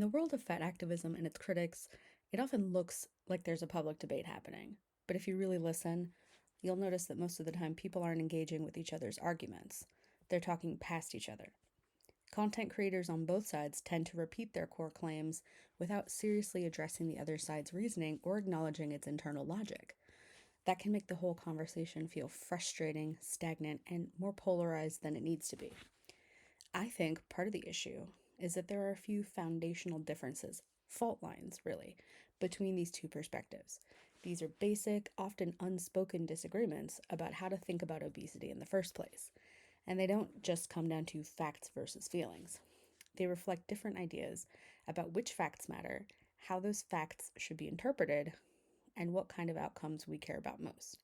In the world of fat activism and its critics, it often looks like there's a public debate happening. But if you really listen, you'll notice that most of the time people aren't engaging with each other's arguments. They're talking past each other. Content creators on both sides tend to repeat their core claims without seriously addressing the other side's reasoning or acknowledging its internal logic. That can make the whole conversation feel frustrating, stagnant, and more polarized than it needs to be. I think part of the issue is that there are a few foundational differences, fault lines, really, between these two perspectives. These are basic, often unspoken disagreements about how to think about obesity in the first place. And they don't just come down to facts versus feelings. They reflect different ideas about which facts matter, how those facts should be interpreted, and what kind of outcomes we care about most.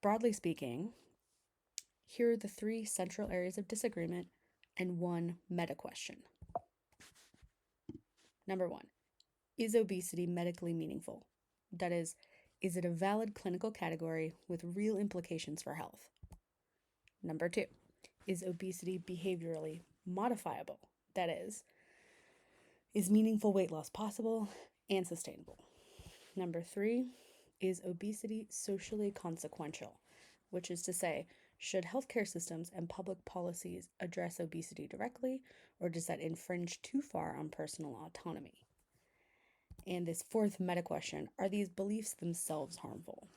Broadly speaking, here are the three central areas of disagreement and one meta question. Number one, is obesity medically meaningful? That is it a valid clinical category with real implications for health? Number two, is obesity behaviorally modifiable? That is meaningful weight loss possible and sustainable? Number three, is obesity socially consequential? Which is to say, should healthcare systems and public policies address obesity directly, or does that infringe too far on personal autonomy? And this fourth meta question, are these beliefs themselves harmful?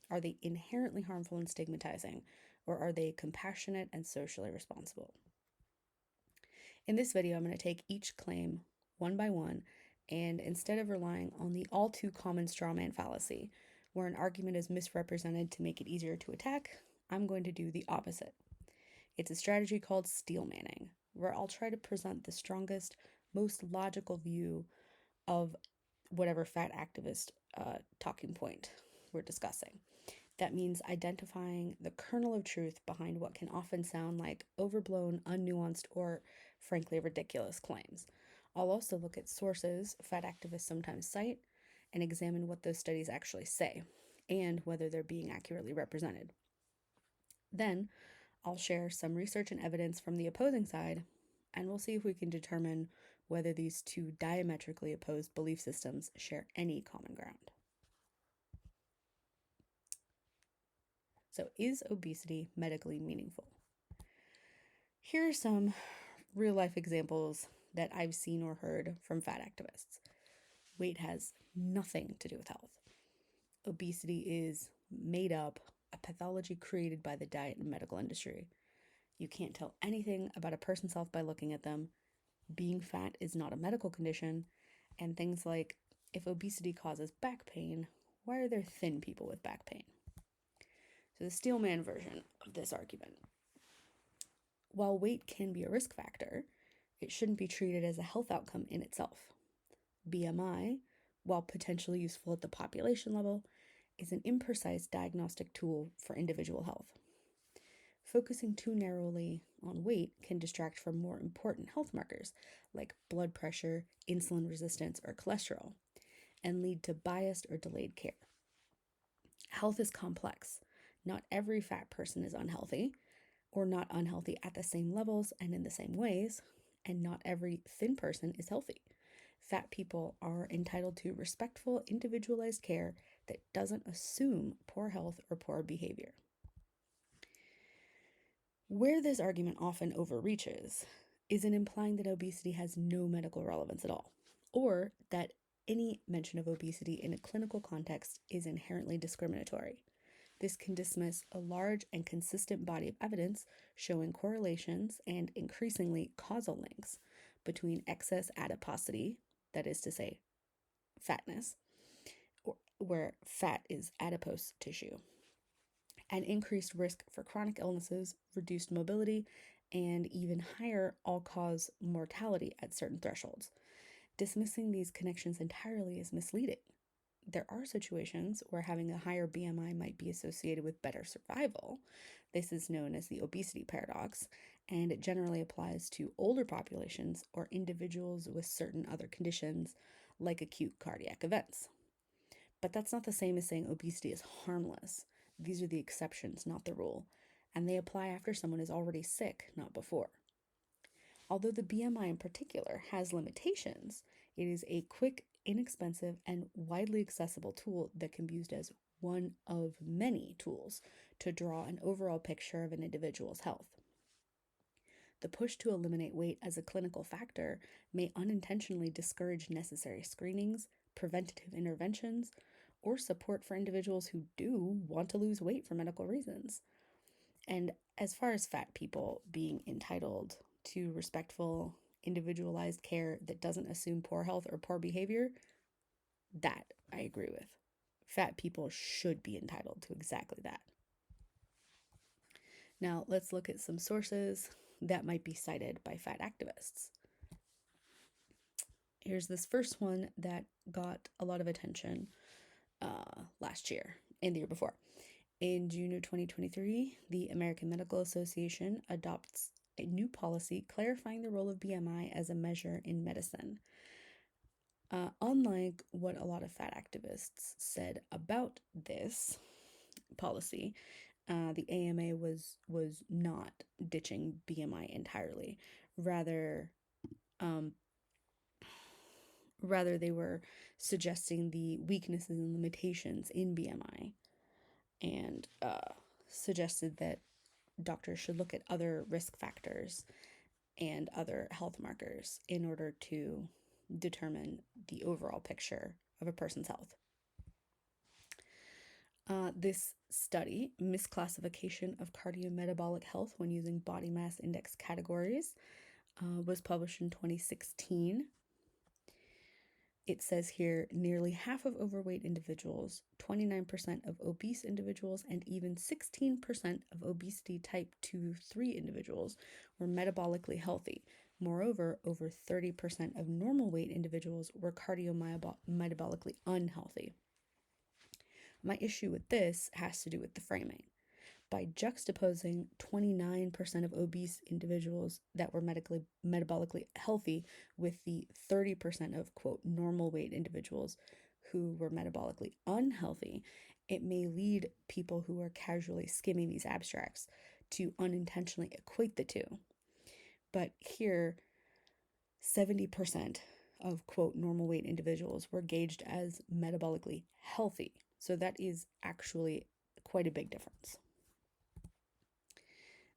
Are they inherently harmful and stigmatizing, or are they compassionate and socially responsible? In this video, I'm going to take each claim one by one, and instead of relying on the all too common straw man fallacy, where an argument is misrepresented to make it easier to attack, I'm going to do the opposite. It's a strategy called steel manning, where I'll try to present the strongest, most logical view of whatever fat activist talking point we're discussing. That means identifying the kernel of truth behind what can often sound like overblown, unnuanced, or frankly ridiculous claims. I'll also look at sources fat activists sometimes cite and examine what those studies actually say and whether they're being accurately represented. Then I'll share some research and evidence from the opposing side, and we'll see if we can determine whether these two diametrically opposed belief systems share any common ground. So, is obesity medically meaningful? Here are some real life examples that I've seen or heard from fat activists. Weight has nothing to do with health. Obesity is made up, a pathology created by the diet and medical industry. You can't tell anything about a person's health by looking at them. Being fat is not a medical condition. And things like, if obesity causes back pain, why are there thin people with back pain? So the Steelman version of this argument. While weight can be a risk factor, it shouldn't be treated as a health outcome in itself. BMI, while potentially useful at the population level, is an imprecise diagnostic tool for individual health. Focusing too narrowly on weight can distract from more important health markers like blood pressure, insulin resistance, or cholesterol, and lead to biased or delayed care. Health is complex. Not every fat person is unhealthy, or not unhealthy at the same levels and in the same ways, and not every thin person is healthy. Fat people are entitled to respectful, individualized care that doesn't assume poor health or poor behavior. Where this argument often overreaches is in implying that obesity has no medical relevance at all, or that any mention of obesity in a clinical context is inherently discriminatory. This can dismiss a large and consistent body of evidence showing correlations and increasingly causal links between excess adiposity, that is to say, fatness, where fat is adipose tissue, and increased risk for chronic illnesses, reduced mobility, and even higher all-cause mortality at certain thresholds. Dismissing these connections entirely is misleading. There are situations where having a higher BMI might be associated with better survival. This is known as the obesity paradox, and it generally applies to older populations or individuals with certain other conditions like acute cardiac events. But that's not the same as saying obesity is harmless. These are the exceptions, not the rule, and they apply after someone is already sick, not before. Although the BMI in particular has limitations, it is a quick, inexpensive, and widely accessible tool that can be used as one of many tools to draw an overall picture of an individual's health. The push to eliminate weight as a clinical factor may unintentionally discourage necessary screenings, preventative interventions, or support for individuals who do want to lose weight for medical reasons. And as far as fat people being entitled to respectful, individualized care that doesn't assume poor health or poor behavior, that I agree with. Fat people should be entitled to exactly that. Now, let's look at some sources that might be cited by fat activists. Here's this first one that got a lot of attention last year and the year before. In June of 2023, the American Medical Association adopts a new policy clarifying the role of BMI as a measure in medicine. Unlike what a lot of fat activists said about this policy, the AMA was not ditching BMI entirely. Rather, they were suggesting the weaknesses and limitations in BMI, and suggested that doctors should look at other risk factors and other health markers in order to determine the overall picture of a person's health. This study, Misclassification of Cardiometabolic Health when Using Body Mass Index Categories, was published in 2016. It says here nearly half of overweight individuals, 29% of obese individuals, and even 16% of obesity type 2-3 individuals were metabolically healthy. Moreover, over 30% of normal weight individuals were cardiometabolically unhealthy. My issue with this has to do with the framing. By juxtaposing 29% of obese individuals that were metabolically healthy with the 30% of, quote, normal weight individuals who were metabolically unhealthy, it may lead people who are casually skimming these abstracts to unintentionally equate the two. But here, 70% of, quote, normal weight individuals were gauged as metabolically healthy. So that is actually quite a big difference.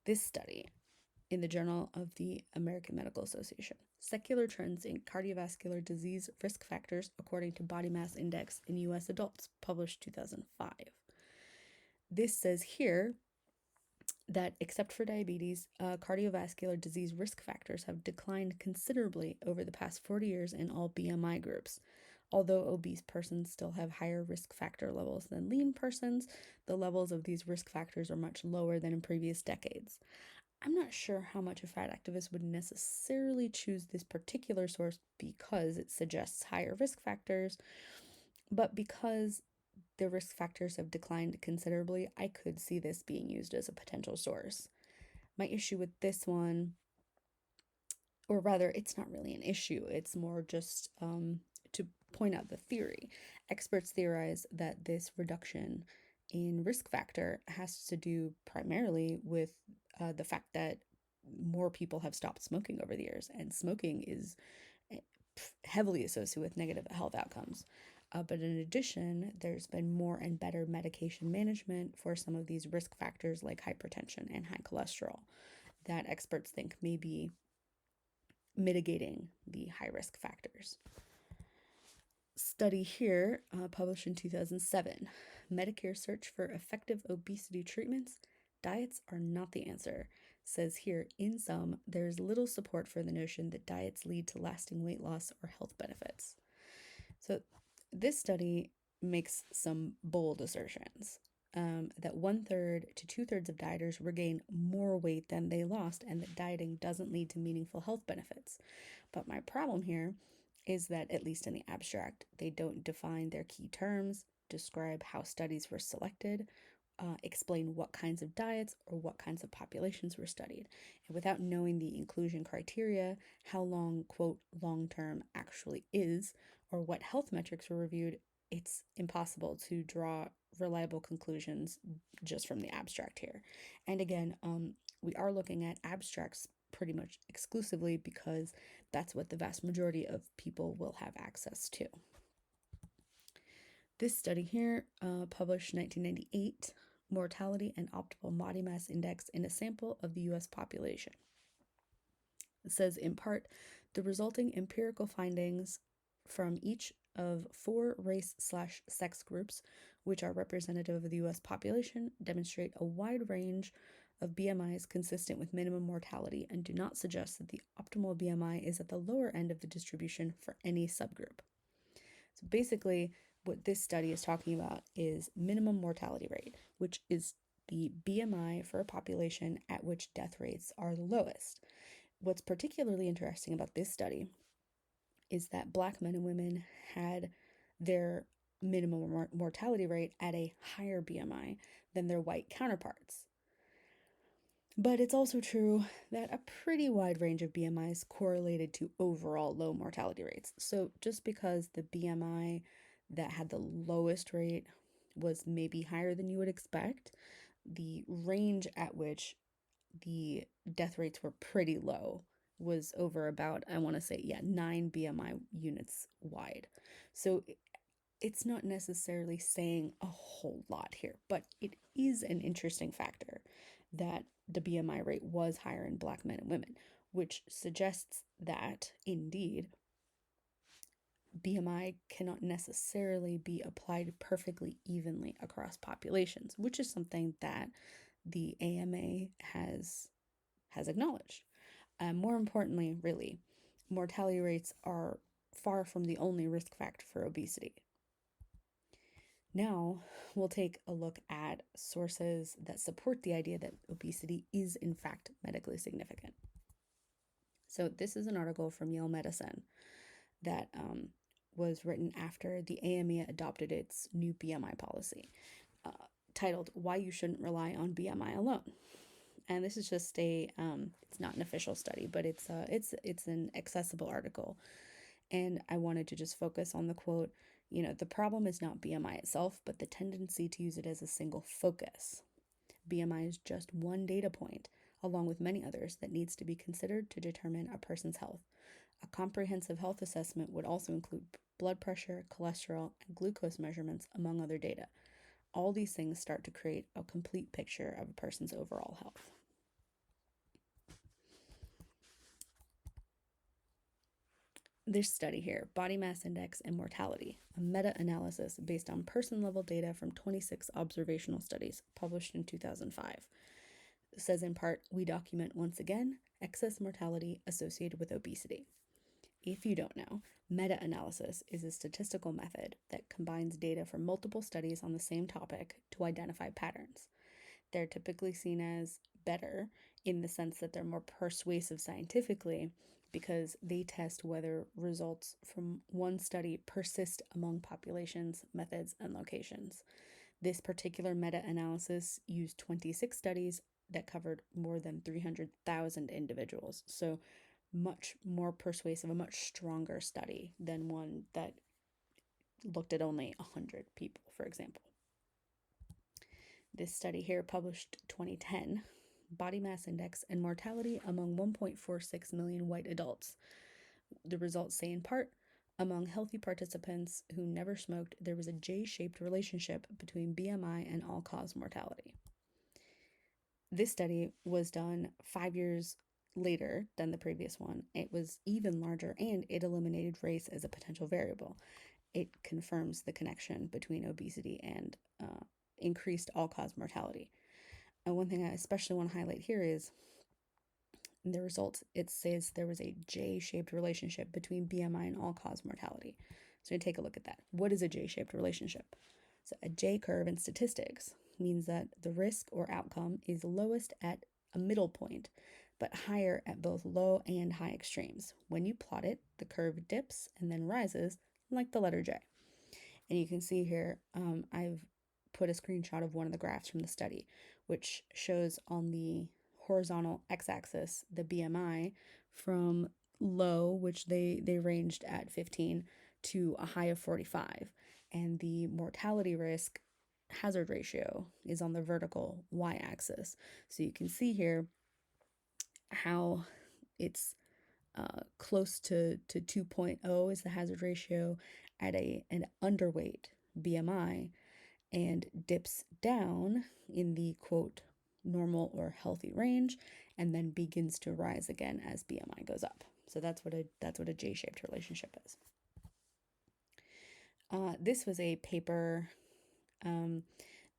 This study in the Journal of the American Medical Association, Secular Trends in Cardiovascular Disease Risk Factors According to Body Mass Index in U.S. Adults, published 2005. This says here that except for diabetes, cardiovascular disease risk factors have declined considerably over the past 40 years in all BMI groups. Although obese persons still have higher risk factor levels than lean persons, the levels of these risk factors are much lower than in previous decades. I'm not sure how much a fat activist would necessarily choose this particular source because it suggests higher risk factors, but because the risk factors have declined considerably, I could see this being used as a potential source. My issue with this one, or rather, it's not really an issue, it's more just to point out the theory. Experts theorize that this reduction in risk factor has to do primarily with the fact that more people have stopped smoking over the years, and smoking is heavily associated with negative health outcomes. But in addition, there's been more and better medication management for some of these risk factors like hypertension and high cholesterol that experts think may be mitigating the high risk factors. Study here, published in 2007, Medicare Search for Effective Obesity Treatments. Diets are not the answer. Says here, in sum, there's little support for the notion that diets lead to lasting weight loss or health benefits. So this study makes some bold assertions that 1/3 to 2/3 of dieters regain more weight than they lost, and that dieting doesn't lead to meaningful health benefits. But my problem here is that, at least in the abstract, they don't define their key terms, describe how studies were selected, explain what kinds of diets or what kinds of populations were studied. And without knowing the inclusion criteria, how long, quote, long-term actually is, or what health metrics were reviewed, it's impossible to draw reliable conclusions just from the abstract here. And again, we are looking at abstracts pretty much exclusively because that's what the vast majority of people will have access to. This study here, published 1998, Mortality and Optimal Body Mass Index in a Sample of the US Population. It says, in part, the resulting empirical findings from each of 4 race/sex groups, which are representative of the US population, demonstrate a wide range of BMIs consistent with minimum mortality and do not suggest that the optimal BMI is at the lower end of the distribution for any subgroup. So basically, what this study is talking about is minimum mortality rate, which is the BMI for a population at which death rates are the lowest. What's particularly interesting about this study is that Black men and women had their minimum mortality rate at a higher BMI than their white counterparts. But it's also true that a pretty wide range of BMIs correlated to overall low mortality rates. So just because the BMI that had the lowest rate was maybe higher than you would expect, the range at which the death rates were pretty low was over about, I want to say, 9 BMI units wide. So it's not necessarily saying a whole lot here, but it is an interesting factor that the BMI rate was higher in Black men and women, which suggests that, indeed, BMI cannot necessarily be applied perfectly evenly across populations, which is something that the AMA has acknowledged. More importantly, really, mortality rates are far from the only risk factor for obesity. Now, we'll take a look at sources that support the idea that obesity is, in fact, medically significant. So, this is an article from Yale Medicine that was written after the AMA adopted its new BMI policy, titled "Why You Shouldn't Rely on BMI Alone." And this is just it's not an official study, but it's an accessible article. And I wanted to just focus on the quote, the problem is not BMI itself, but the tendency to use it as a single focus. BMI is just one data point, along with many others, that needs to be considered to determine a person's health. A comprehensive health assessment would also include blood pressure, cholesterol, and glucose measurements, among other data. All these things start to create a complete picture of a person's overall health. This study here, Body Mass Index and Mortality, a meta-analysis based on person-level data from 26 observational studies, published in 2005. It says in part, we document once again excess mortality associated with obesity. If you don't know, meta-analysis is a statistical method that combines data from multiple studies on the same topic to identify patterns. They're typically seen as better in the sense that they're more persuasive scientifically because they test whether results from one study persist among populations, methods, and locations. This particular meta-analysis used 26 studies that covered more than 300,000 individuals. So much more persuasive, a much stronger study than one that looked at only 100 people, for example. This study here, published 2010, Body Mass Index and Mortality among 1.46 million white adults. The results say in part, among healthy participants who never smoked, there was a J-shaped relationship between BMI and all-cause mortality. This study was done 5 years later than the previous one. It was even larger and it eliminated race as a potential variable. It confirms the connection between obesity and increased all-cause mortality. And one thing I especially want to highlight here is in the results, it says there was a J-shaped relationship between BMI and all-cause mortality. So we take a look at that. What is a J-shaped relationship? So a J curve in statistics means that the risk or outcome is lowest at a middle point, but higher at both low and high extremes. When you plot it, the curve dips and then rises like the letter J. And you can see here, I've put a screenshot of one of the graphs from the study, which shows on the horizontal x-axis the BMI from low, which they ranged at 15, to a high of 45. And the mortality risk hazard ratio is on the vertical y-axis. So you can see here how it's close to 2.0 is the hazard ratio at an underweight BMI, and dips down in the quote normal or healthy range, and then begins to rise again as BMI goes up. So that's what a J-shaped relationship is. This was a paper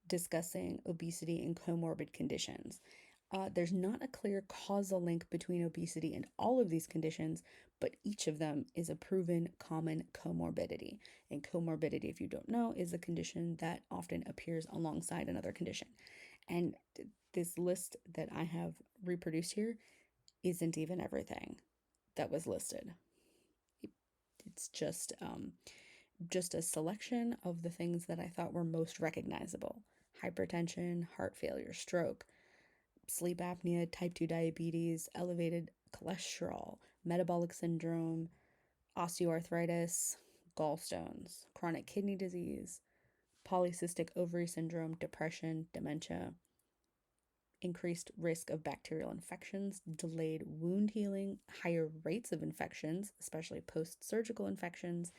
discussing obesity and comorbid conditions. There's not a clear causal link between obesity and all of these conditions, but each of them is a proven common comorbidity. And comorbidity, if you don't know, is a condition that often appears alongside another condition. And this list that I have reproduced here isn't even everything that was listed. It's just a selection of the things that I thought were most recognizable: hypertension, heart failure, stroke, sleep apnea, type 2 diabetes, elevated cholesterol, metabolic syndrome, osteoarthritis, gallstones, chronic kidney disease, polycystic ovary syndrome, depression, dementia, increased risk of bacterial infections, delayed wound healing, higher rates of infections, especially post-surgical infections,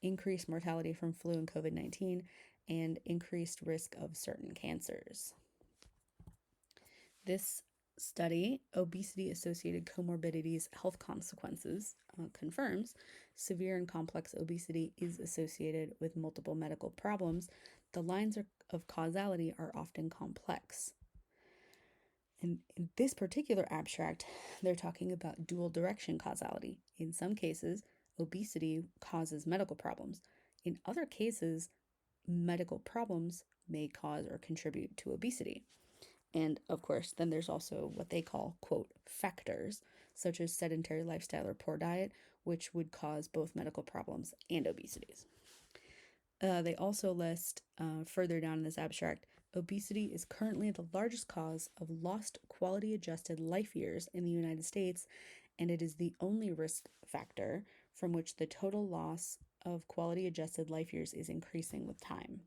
increased mortality from flu and COVID-19, and increased risk of certain cancers. This study, Obesity-Associated Comorbidities Health Consequences, confirms severe and complex obesity is associated with multiple medical problems. The lines of causality are often complex. In this particular abstract, they're talking about dual direction causality. In some cases, obesity causes medical problems. In other cases, medical problems may cause or contribute to obesity. And of course, then there's also what they call, quote, factors, such as sedentary lifestyle or poor diet, which would cause both medical problems and obesities. They also list further down in this abstract, obesity is currently the largest cause of lost quality adjusted life years in the United States, and it is the only risk factor from which the total loss of quality adjusted life years is increasing with time.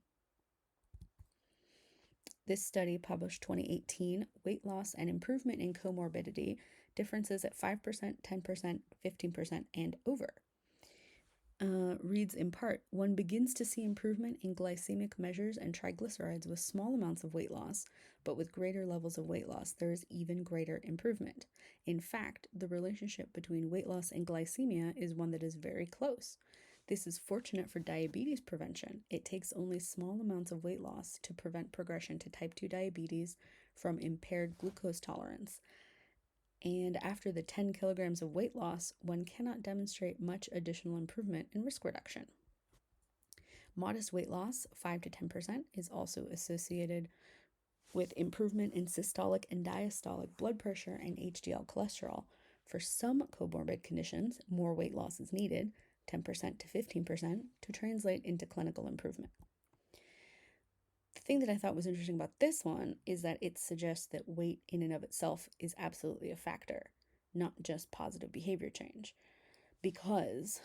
This study, published 2018, Weight Loss and Improvement in Comorbidity, differences at 5%, 10%, 15%, and over. Reads in part, one begins to see improvement in glycemic measures and triglycerides with small amounts of weight loss, but with greater levels of weight loss, there is even greater improvement. In fact, the relationship between weight loss and glycemia is one that is very close. This is fortunate for diabetes prevention. It takes only small amounts of weight loss to prevent progression to type 2 diabetes from impaired glucose tolerance. And after the 10 kilograms of weight loss, one cannot demonstrate much additional improvement in risk reduction. Modest weight loss, 5 to 10%, is also associated with improvement in systolic and diastolic blood pressure and HDL cholesterol. For some comorbid conditions, more weight loss is needed, 10% to 15%, to translate into clinical improvement. The thing that I thought was interesting about this one is that it suggests that weight in and of itself is absolutely a factor, not just positive behavior change. Because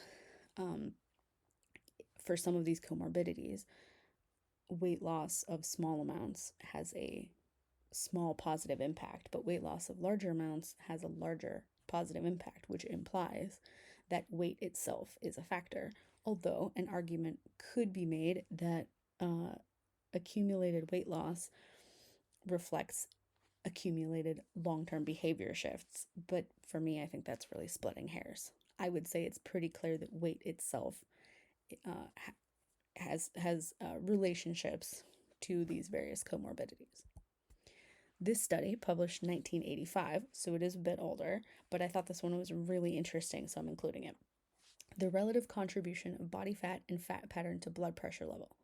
for some of these comorbidities, weight loss of small amounts has a small positive impact, but weight loss of larger amounts has a larger positive impact, which implies that weight itself is a factor. Although an argument could be made that accumulated weight loss reflects accumulated long-term behavior shifts. But for me, I think that's really splitting hairs. I would say it's pretty clear that weight itself has relationships to these various comorbidities. This study, published in 1985, so it is a bit older, but I thought this one was really interesting, so I'm including it. The relative contribution of body fat and fat pattern to blood pressure level.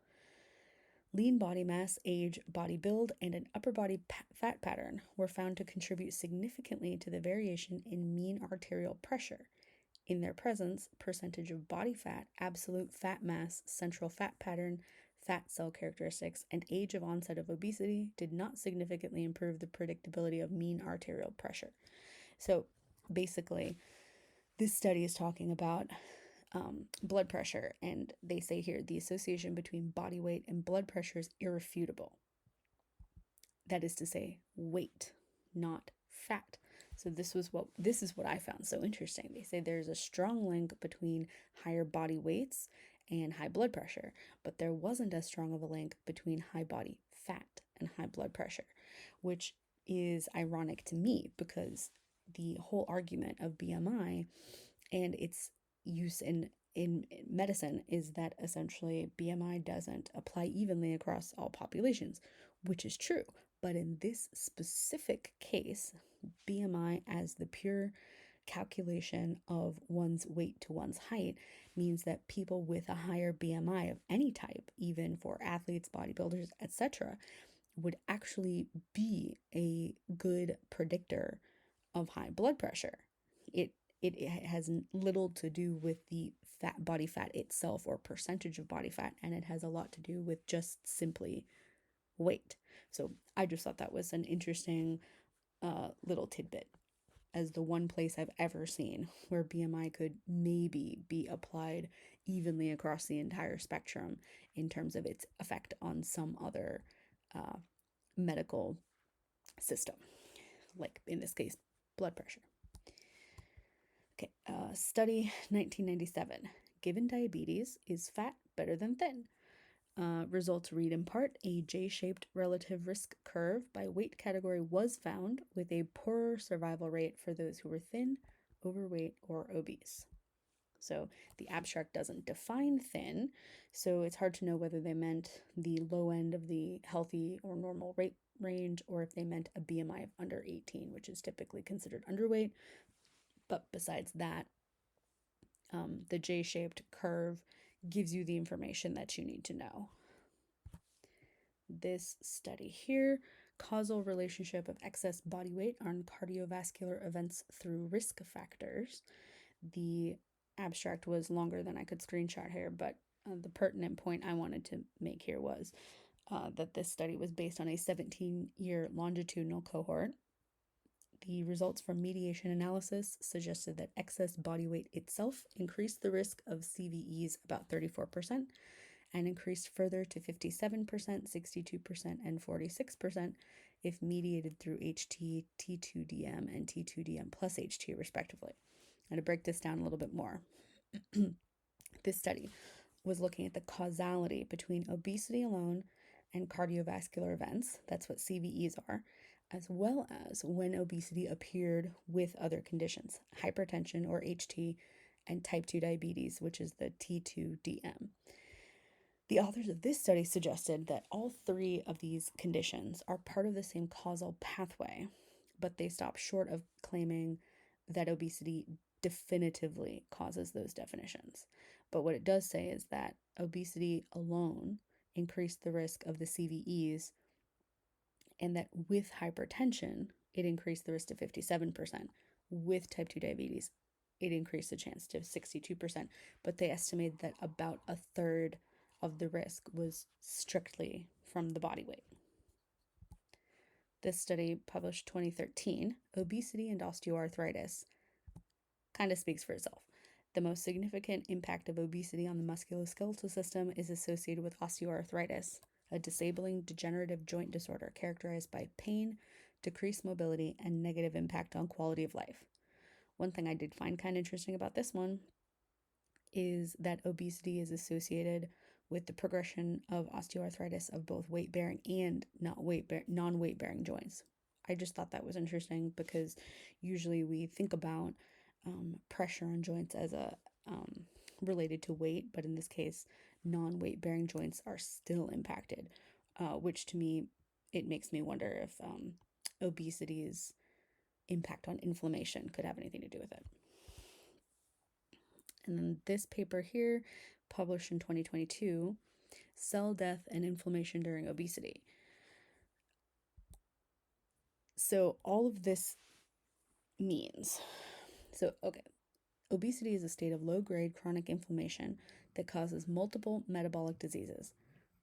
Lean body mass, age, body build, and an upper body fat pattern were found to contribute significantly to the variation in mean arterial pressure. In their presence, percentage of body fat, absolute fat mass, central fat pattern, fat cell characteristics, and age of onset of obesity did not significantly improve the predictability of mean arterial pressure. So basically, this study is talking about blood pressure, and they say here the association between body weight and blood pressure is irrefutable. That is to say, weight, not fat. So this is what I found so interesting. They say there's a strong link between higher body weights and high blood pressure, but there wasn't as strong of a link between high body fat and high blood pressure, which is ironic to me because the whole argument of BMI and its use in medicine is that essentially BMI doesn't apply evenly across all populations, which is true. But in this specific case, BMI as the pure calculation of one's weight to one's height means that people with a higher BMI of any type, even for athletes, bodybuilders, etc., would actually be a good predictor of high blood pressure. It it has little to do with the body fat itself or percentage of body fat, and it has a lot to do with just simply weight. So I just thought that was an interesting little tidbit as the one place I've ever seen where BMI could maybe be applied evenly across the entire spectrum in terms of its effect on some other uh, medical system, like in this case, blood pressure. Okay, study 1997. Given diabetes, is fat better than thin? Results read in part a J shaped relative risk curve by weight category was found with a poorer survival rate for those who were thin, overweight, or obese. So the abstract doesn't define thin, so it's hard to know whether they meant the low end of the healthy or normal rate range or if they meant a BMI of under 18, which is typically considered underweight. But besides that, the J shaped curve gives you the information that you need to know. This study here, causal relationship of excess body weight on cardiovascular events through risk factors. The abstract was longer than I could screenshot here, but the pertinent point I wanted to make here was that this study was based on a 17-year longitudinal cohort. The results from mediation analysis suggested that excess body weight itself increased the risk of CVEs about 34% and increased further to 57%, 62%, and 46% if mediated through HT, T2DM, and T2DM plus HT, respectively. And to break this down a little bit more, this study was looking at the causality between obesity alone and cardiovascular events, that's what CVEs are, as well as when obesity appeared with other conditions, hypertension or HT, and type 2 diabetes, which is the T2DM. The authors of this study suggested that all three of these conditions are part of the same causal pathway, but they stop short of claiming that obesity definitively causes those definitions. But what it does say is that obesity alone increased the risk of the CVEs, and that with hypertension, it increased the risk to 57%. With type 2 diabetes, it increased the chance to 62%. But they estimated that about a third of the risk was strictly from the body weight. This study, published 2013, Obesity and Osteoarthritis, kind of speaks for itself. The most significant impact of obesity on the musculoskeletal system is associated with osteoarthritis, a disabling degenerative joint disorder characterized by pain, decreased mobility, and negative impact on quality of life. One thing I did find kind of interesting about this one is that obesity is associated with the progression of osteoarthritis of both weight-bearing and non-weight-bearing joints. I just thought that was interesting because usually we think about pressure on joints as a related to weight, but in this case, non-weight bearing joints are still impacted, which to me, it makes me wonder if obesity's impact on inflammation could have anything to do with it. And then this paper here, published in 2022, Cell Death and Inflammation During Obesity. So all of this means, obesity is a state of low-grade chronic inflammation that causes multiple metabolic diseases.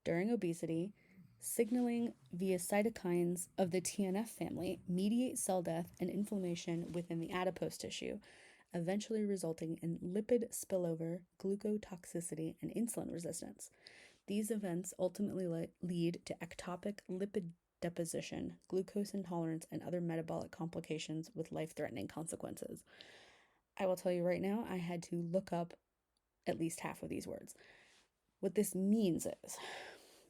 During obesity, signaling via cytokines of the TNF family mediate cell death and inflammation within the adipose tissue, eventually resulting in lipid spillover, glucotoxicity, and insulin resistance. These events ultimately lead to ectopic lipid deposition, glucose intolerance, and other metabolic complications with life-threatening consequences. I will tell you right now, I had to look up at least half of these words. What this means is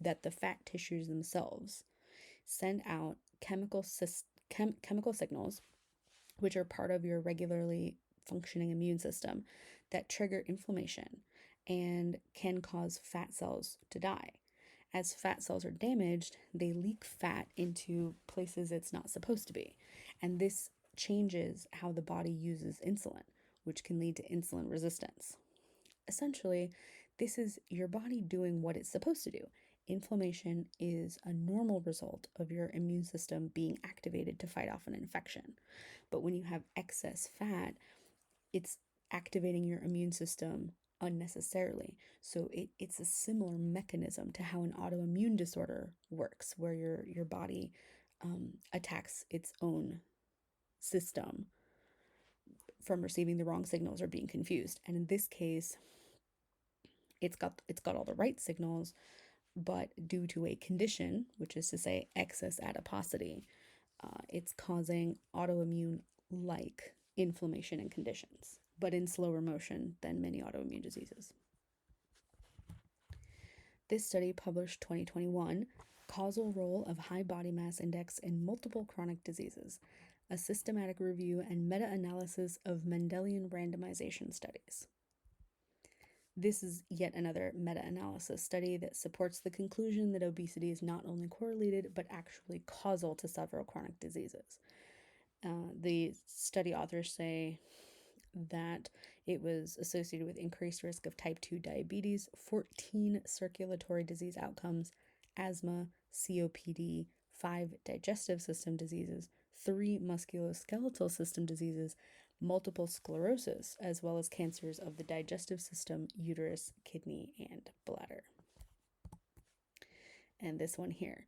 that the fat tissues themselves send out chemical signals, which are part of your regularly functioning immune system, that trigger inflammation and can cause fat cells to die. As fat cells are damaged, they leak fat into places it's not supposed to be. And this changes how the body uses insulin, which can lead to insulin resistance. Essentially, this is your body doing what it's supposed to do. Inflammation is a normal result of your immune system being activated to fight off an infection. But when you have excess fat, it's activating your immune system unnecessarily. So it's a similar mechanism to how an autoimmune disorder works, where your body attacks its own system from receiving the wrong signals or being confused. And in this case, it's got all the right signals, but due to a condition, which is to say excess adiposity, it's causing autoimmune-like inflammation and conditions, but in slower motion than many autoimmune diseases. This study, published 2021, Causal Role of High Body Mass Index in Multiple Chronic Diseases, a systematic review and meta-analysis of Mendelian randomization studies. This is yet another meta-analysis study that supports the conclusion that obesity is not only correlated, but actually causal to several chronic diseases. The study authors say that it was associated with increased risk of type 2 diabetes, 14 circulatory disease outcomes, asthma, COPD, 5 digestive system diseases, 3 musculoskeletal system diseases, multiple sclerosis, as well as cancers of the digestive system, uterus, kidney, and bladder. And this one here,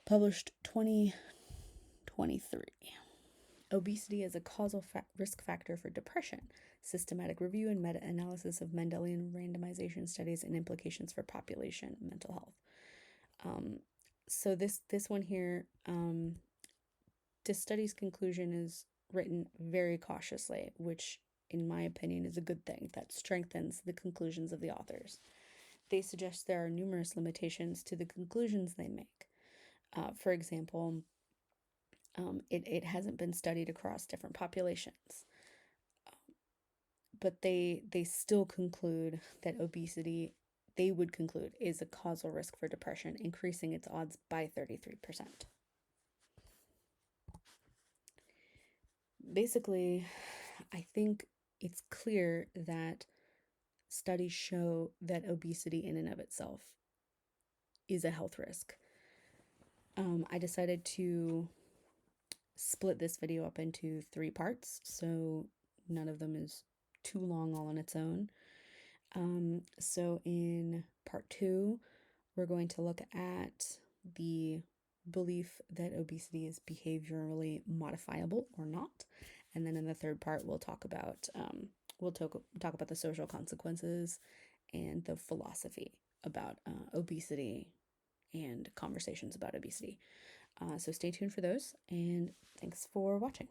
published 2023. Obesity as a causal risk factor for depression, systematic review and meta-analysis of Mendelian randomization studies and implications for population mental health. So this one here, the study's conclusion is written very cautiously, which in my opinion is a good thing. That strengthens the conclusions of the authors. They suggest there are numerous limitations to the conclusions they make. For example, it hasn't been studied across different populations. But they still conclude that obesity, they would conclude, is a causal risk for depression, increasing its odds by 33%. Basically, I think it's clear that studies show that obesity in and of itself is a health risk. I decided to split this video up into 3 parts, so none of them is too long all on its own. So in part 2, we're going to look at the belief that obesity is behaviorally modifiable or not. And then in the third part, we'll talk about the social consequences and the philosophy about obesity and conversations about obesity. So stay tuned for those, and thanks for watching.